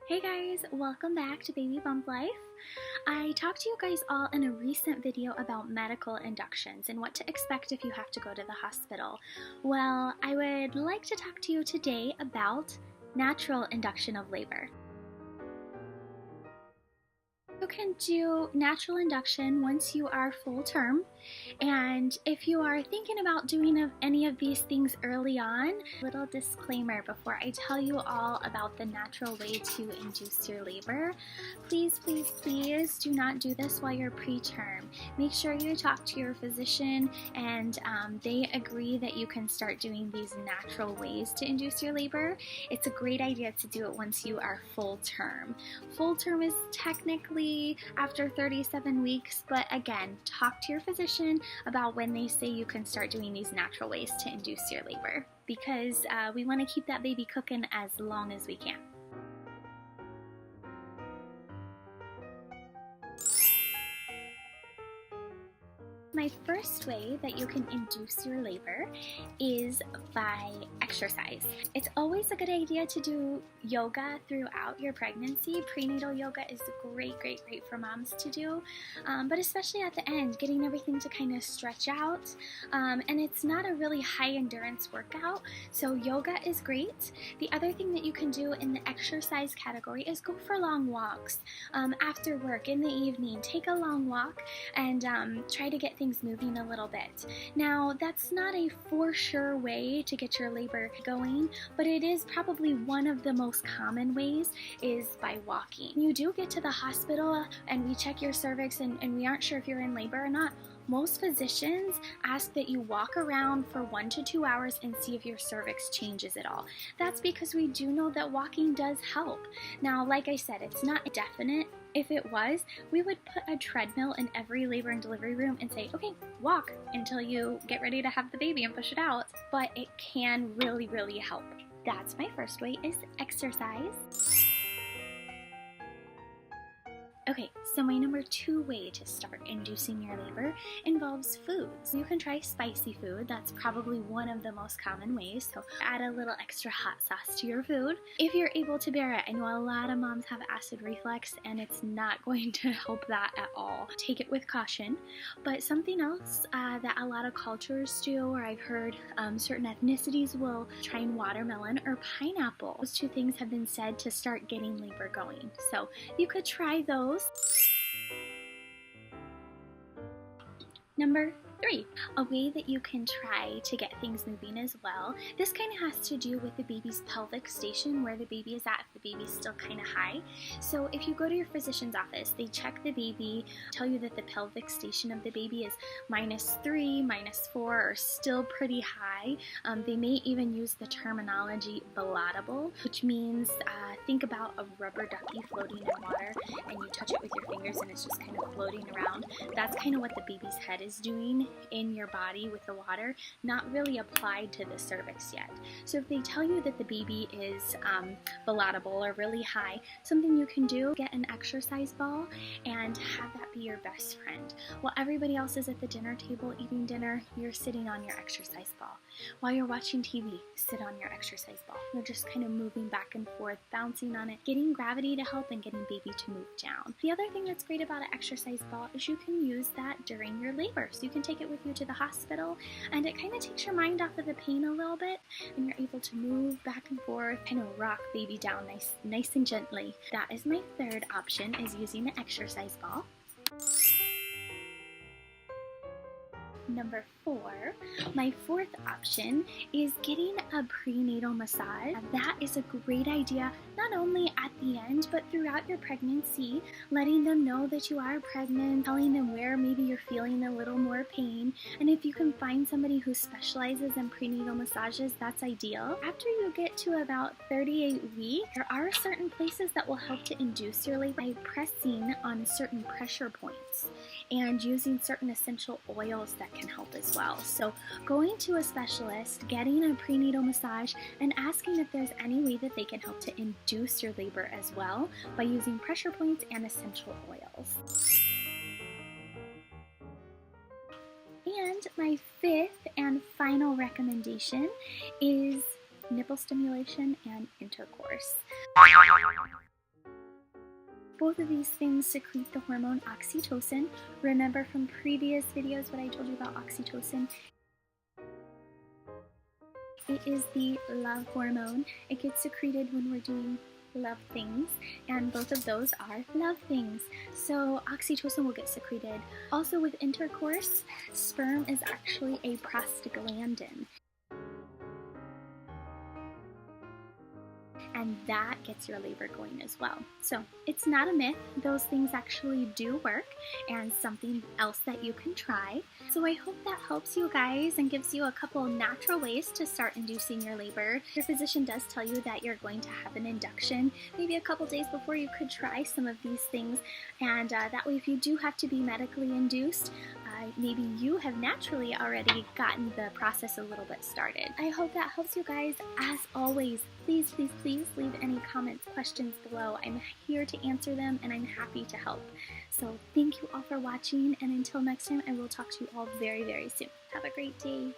Hey guys, welcome back to Baby Bump Life. I talked to you guys all in a recent video about medical inductions and what to expect if you have to go to the hospital. Well, I would like to talk to you today about natural induction of labor. You can do natural induction once you are full term, and if you are thinking about doing any of these things early on, little disclaimer before I tell you all about the natural way to induce your labor. Please do not do this while you're preterm. Make sure you talk to your physician and they agree that you can start doing these natural ways to induce your labor. It's a great idea to do it once you are full term. Full term is technically after 37 weeks, but again, talk to your physician about when they say you can start doing these natural ways to induce your labor, because we want to keep that baby cooking as long as we can. My first way that you can induce your labor is by exercise. It's always a good idea to do yoga throughout your pregnancy. Prenatal yoga is great for moms to do, but especially at the end, getting everything to kind of stretch out. And it's not a really high endurance workout, so yoga is great. The other thing that you can do in the exercise category is go for long walks. After work, in the evening, take a long walk and try to get things moving a little bit. Now, that's not a for sure way to get your labor going, but it is probably one of the most common ways is by walking. When you do get to the hospital and we check your cervix and we aren't sure if you're in labor or not, most physicians ask that you walk around for 1 to 2 hours and see if your cervix changes at all. That's because we do know that walking does help. Now, like I said, it's not definite. If it was, we would put a treadmill in every labor and delivery room and say, okay, walk until you get ready to have the baby and push it out. But it can really help. That's my first way, is exercise. Okay, so my number 2 way to start inducing your labor involves foods. You can try spicy food. That's probably one of the most common ways, so add a little extra hot sauce to your food if you're able to bear it. I know a lot of moms have acid reflux and it's not going to help that at all. Take it with caution. But something else that a lot of cultures do, or I've heard certain ethnicities will try watermelon or pineapple. Those 2 things have been said to start getting labor going. So you could try those. Number 3, a way that you can try to get things moving as well. This kind of has to do with the baby's pelvic station, where the baby is at if the baby's still kind of high. So if you go to your physician's office, they check the baby, tell you that the pelvic station of the baby is -3, -4, or still pretty high. They may even use the terminology volatile, which means think about a rubber ducky floating in water and you touch it with your fingers and it's just kind of floating around. That's kind of what the baby's head is doing in your body with the water, not really applied to the cervix yet. So if they tell you that the baby is volatile or really high, something you can do, get an exercise ball and have that be your best friend. While everybody else is at the dinner table eating dinner, you're sitting on your exercise ball. While you're watching TV, sit on your exercise ball. You're just kind of moving back and forth, bouncing on it, getting gravity to help and getting baby to move down. The other thing that's great about an exercise ball is you can use that during your labor. So you can take it with you to the hospital and it kind of takes your mind off of the pain a little bit and you're able to move back and forth, kind of rock baby down nice and gently. That is my 3rd option, is using the exercise ball. Number 4, my 4th option is getting a prenatal massage. That is a great idea, not only at the end, but throughout your pregnancy, letting them know that you are pregnant, telling them where maybe you're feeling a little more pain, and if you can find somebody who specializes in prenatal massages, that's ideal. After you get to about 38 weeks, there are certain places that will help to induce your labor by pressing on certain pressure points and using certain essential oils that can help as well. So going to a specialist, getting a prenatal massage, and asking if there's any way that they can help to induce your labor as well by using pressure points and essential oils. And my 5th and final recommendation is nipple stimulation and intercourse. Both of these things secrete the hormone oxytocin. Remember from previous videos what I told you about oxytocin? It is the love hormone. It gets secreted when we're doing love things, and both of those are love things. So oxytocin will get secreted. Also with intercourse, sperm is actually a prostaglandin, and that gets your labor going as well. So it's not a myth. Those things actually do work, and something else that you can try. So I hope that helps you guys and gives you a couple natural ways to start inducing your labor. Your physician does tell you that you're going to have an induction maybe a couple days before you could try some of these things, and that way if you do have to be medically induced, maybe you have naturally already gotten the process a little bit started. I hope that helps you guys. As always, please, please, please leave any comments, questions below. I'm here to answer them, and I'm happy to help. So thank you all for watching, and until next time, I will talk to you all very, very soon. Have a great day.